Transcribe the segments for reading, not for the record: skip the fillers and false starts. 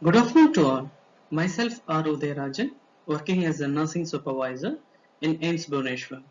Good afternoon to all. Myself R. Udayarajan, working as a nursing supervisor in AIMS Bhubaneswar.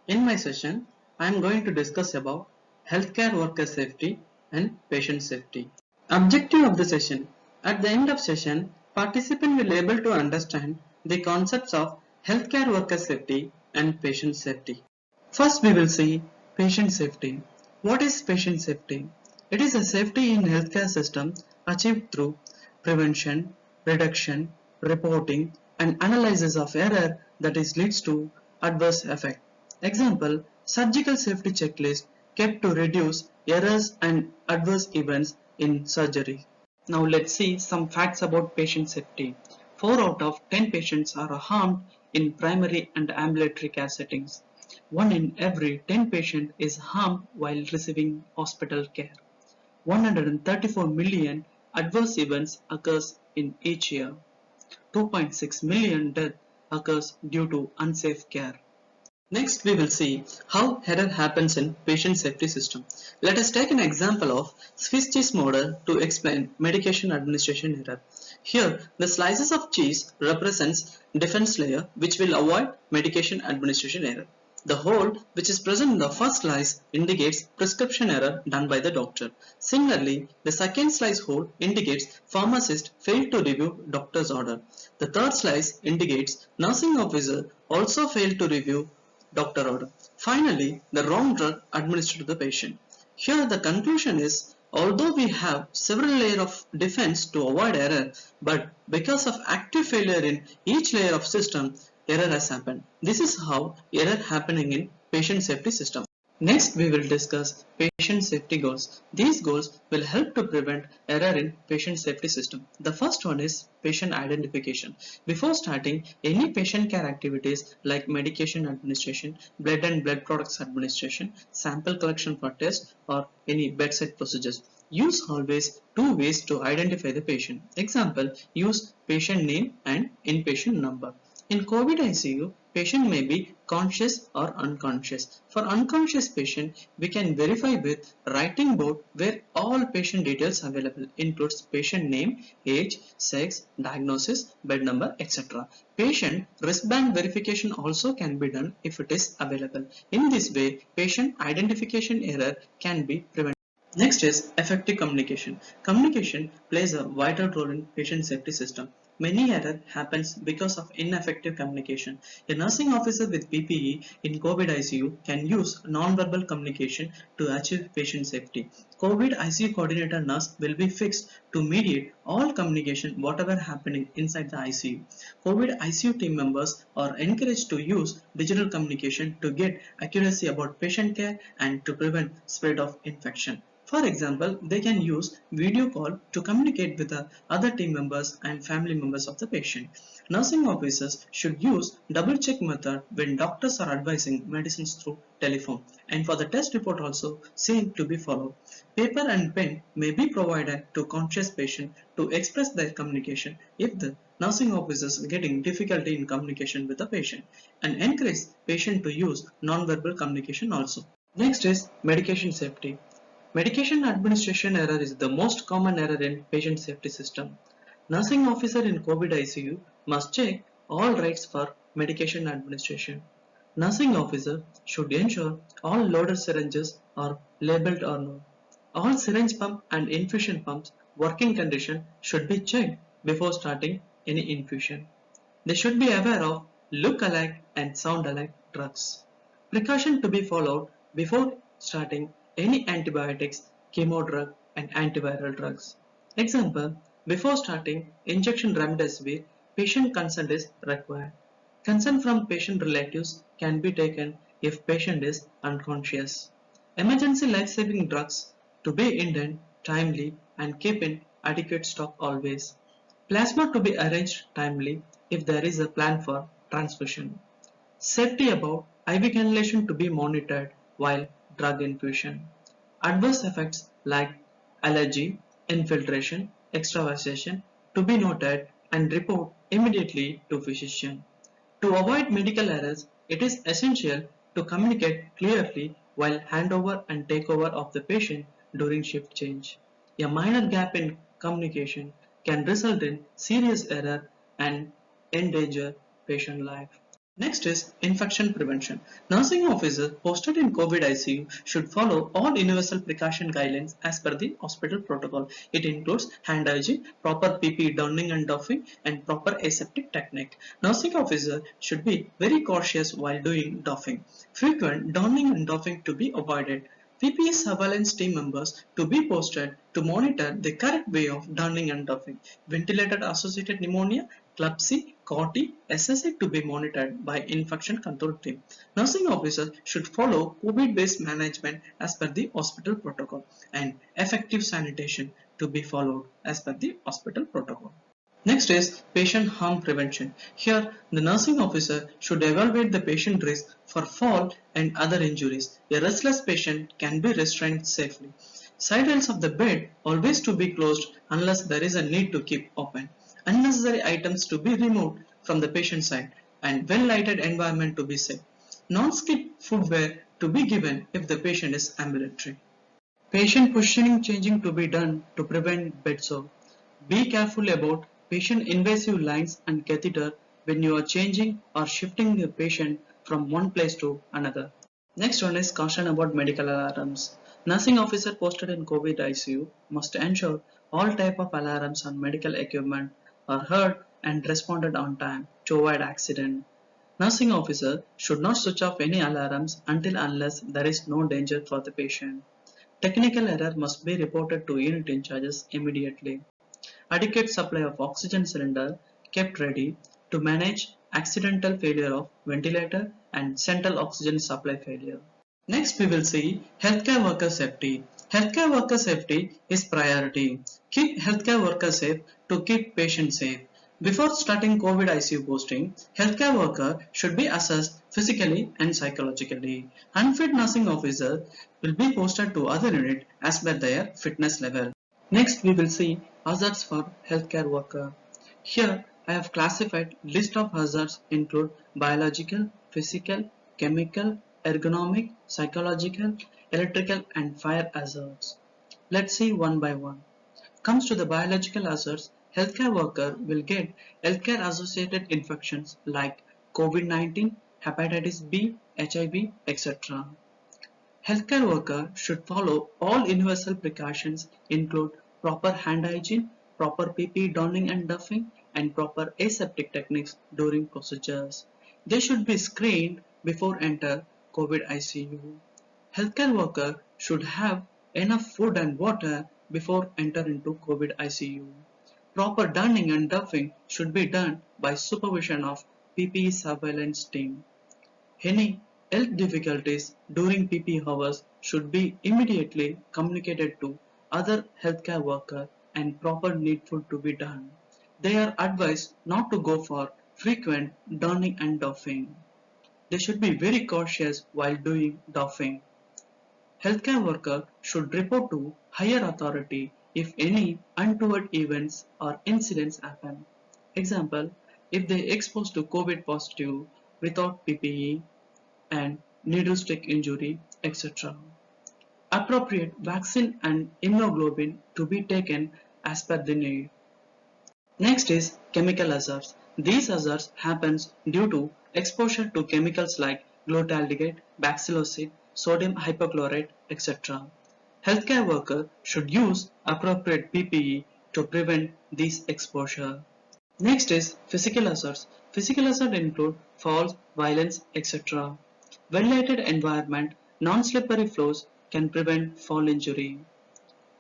In my session, I am going to discuss about healthcare worker safety and patient safety. Objective of the session. At the end of session, participant will able to understand the concepts of healthcare worker safety and patient safety. First, we will see patient safety. What is patient safety? It is a safety in healthcare system achieved through prevention, reduction, reporting, and analysis of error that is leads to adverse effect. Example: surgical safety checklist kept to reduce errors and adverse events in surgery. Now let's see some facts about patient safety. 4 out of 10 patients are harmed in primary and ambulatory care settings. 1 in every 10 patients is harmed while receiving hospital care. 134 million adverse events occurs in each year. 2.6 million deaths occurs due to unsafe care. Next, we will see how error happens in patient safety system. Let us take an example of Swiss cheese model to explain medication administration error. Here, the slices of cheese represents defense layer which will avoid medication administration error. The hole which is present in the first slice indicates prescription error done by the doctor. Similarly, the second slice hole indicates pharmacist failed to review doctor's order. The third slice indicates nursing officer also failed to review doctor order. Finally, the wrong drug administered to the patient. Here the conclusion is, although we have several layers of defense to avoid error, but because of active failure in each layer of system, error has happened. This is how error happening in patient safety system. Next, we will discuss patient safety goals. These goals will help to prevent error in patient safety system. The first one is patient identification. Before starting any patient care activities like medication administration, blood and blood products administration, sample collection for test, or any bedside procedures, use always two ways to identify the patient. Example, use patient name and inpatient number. In COVID ICU, patient may be conscious or unconscious. For unconscious patient, we can verify with writing board where all patient details available includes patient name, age, sex, diagnosis, bed number, etc. Patient wristband verification also can be done if it is available. In this way, patient identification error can be prevented. Next is effective communication. Communication plays a vital role in patient safety system. Many error happens because of ineffective communication. A nursing officer with PPE in COVID ICU can use non-verbal communication to achieve patient safety. COVID ICU coordinator nurse will be fixed to mediate all communication whatever happening inside the ICU. COVID ICU team members are encouraged to use digital communication to get accuracy about patient care and to prevent spread of infection. For example, they can use video call to communicate with the other team members and family members of the patient. Nursing officers should use double check method when doctors are advising medicines through telephone, and for the test report also same to be followed. Paper and pen may be provided to conscious patient to express their communication if the nursing officers are getting difficulty in communication with the patient, and encourage patient to use non-verbal communication also. Next is medication safety. Medication administration error is the most common error in patient safety system. Nursing officer in COVID ICU must check all rights for medication administration. Nursing officer should ensure all loaded syringes are labeled or not. All syringe pump and infusion pumps working condition should be checked before starting any infusion. They should be aware of look-alike and sound-alike drugs. Precaution to be followed before starting any antibiotics, chemo drug, and antiviral drugs. Example, before starting injection remdesivir, patient consent is required. Consent from patient relatives can be taken if patient is unconscious. Emergency life-saving drugs to be indent timely and keep in adequate stock always. Plasma to be arranged timely if there is a plan for transfusion. Safety about IV cannulation to be monitored while drug infusion. Adverse effects like allergy, infiltration, extravasation to be noted and report immediately to physician. To avoid medical errors, it is essential to communicate clearly while handover and takeover of the patient during shift change. A minor gap in communication can result in serious error and endanger patient life. Next is infection prevention. Nursing officers posted in COVID ICU should follow all universal precaution guidelines as per the hospital protocol. It includes hand hygiene, proper PPE donning and doffing, and proper aseptic technique. Nursing officers should be very cautious while doing doffing. Frequent donning and doffing to be avoided. PPE surveillance team members to be posted to monitor the correct way of donning and doffing. Ventilator associated pneumonia, CLABSI, CORTI, SSA to be monitored by infection control team. Nursing officers should follow COVID-based management as per the hospital protocol and effective sanitation to be followed as per the hospital protocol. Next is patient harm prevention. Here, the nursing officer should evaluate the patient risk for fall and other injuries. A restless patient can be restrained safely. Side rails of the bed always to be closed unless there is a need to keep open. Unnecessary items to be removed from the patient side and well-lighted environment to be safe. Non-skid footwear to be given if the patient is ambulatory. Patient positioning changing to be done to prevent bed sore. Be careful about patient invasive lines and catheter when you are changing or shifting the patient from one place to another. Next one is caution about medical alarms. Nursing officer posted in COVID ICU must ensure all type of alarms on medical equipment are heard and responded on time to avoid accident. Nursing officer should not switch off any alarms until unless there is no danger for the patient. Technical error must be reported to unit in charges immediately. Adequate supply of oxygen cylinder kept ready to manage accidental failure of ventilator and central oxygen supply failure. Next we will see healthcare worker safety. Healthcare worker safety is priority. Keep healthcare workers safe to keep patients safe. Before starting COVID ICU posting, healthcare worker should be assessed physically and psychologically. Unfit nursing officer will be posted to other unit as per their fitness level. Next we will see hazards for healthcare worker. Here I have classified list of hazards include biological, physical, chemical, ergonomic, psychological, electrical and fire hazards. Let's see one by one. Comes to the biological hazards, healthcare worker will get healthcare associated infections like COVID-19, hepatitis B, HIV, etc. Healthcare worker should follow all universal precautions include proper hand hygiene, proper PPE donning and doffing, and proper aseptic techniques during procedures. They should be screened before enter COVID ICU. Healthcare worker should have enough food and water before enter into COVID ICU. Proper donning and doffing should be done by supervision of PPE surveillance team. Any health difficulties during PP hours should be immediately communicated to other healthcare worker and proper needful to be done. They are advised not to go for frequent donning and doffing. They should be very cautious while doing doffing. Healthcare worker should report to higher authority if any untoward events or incidents happen. Example, if they exposed to COVID positive without PPE and needle stick injury, etc. Appropriate vaccine and immunoglobulin to be taken as per the need. Next is chemical hazards. These hazards happens due to exposure to chemicals like glutaldehyde, bacillocid, sodium hypochlorite, etc. Healthcare worker should use appropriate PPE to prevent these exposure. Next is physical hazards. Physical hazards include falls, violence, etc. Well-lighted environment, non-slippery floors can prevent fall injury.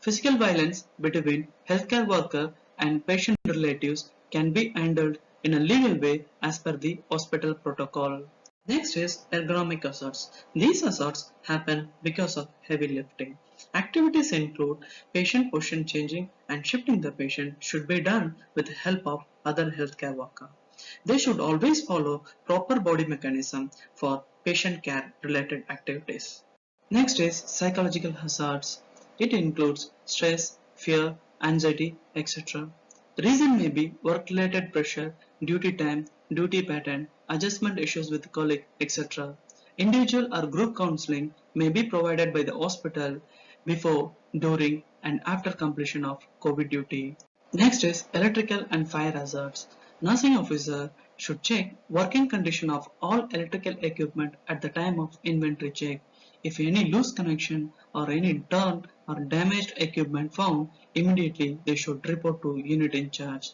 Physical violence between healthcare worker and patient relatives can be handled in a legal way as per the hospital protocol. Next is ergonomic hazards. These hazards happen because of heavy lifting. Activities include patient position changing and shifting the patient should be done with the help of other healthcare worker. They should always follow proper body mechanism for patient care related activities. Next is psychological hazards. It includes stress, fear, anxiety, etc. Reason may be work-related pressure, duty time, duty pattern, adjustment issues with colleague, etc. Individual or group counseling may be provided by the hospital before, during, and after completion of COVID duty. Next is electrical and fire hazards. Nursing officer should check working condition of all electrical equipment at the time of inventory check. If any loose connection or any torn or damaged equipment found, immediately they should report to unit in charge.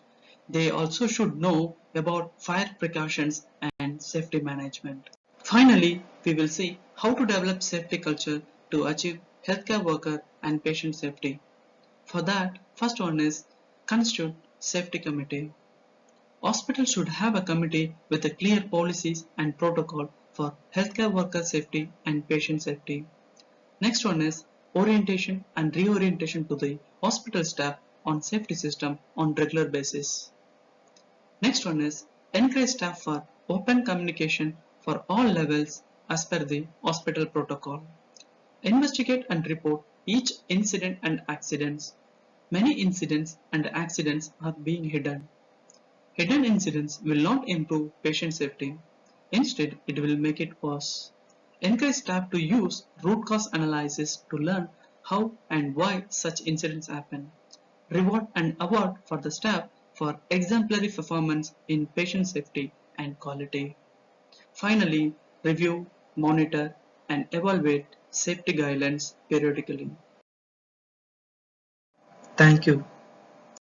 They also should know about fire precautions and safety management. Finally, we will see how to develop safety culture to achieve healthcare worker and patient safety. For that, first one is constitute safety committee. Hospitals should have a committee with a clear policies and protocol for healthcare worker safety and patient safety. Next one is orientation and reorientation to the hospital staff on safety system on regular basis. Next one is encourage staff for open communication for all levels as per the hospital protocol. Investigate and report each incident and accidents. Many incidents and accidents are being hidden. Hidden incidents will not improve patient safety. Instead, it will make it worse. Encourage staff to use root cause analysis to learn how and why such incidents happen. Reward and award for the staff for exemplary performance in patient safety and quality. Finally, review, monitor, and evaluate safety guidelines periodically. Thank you.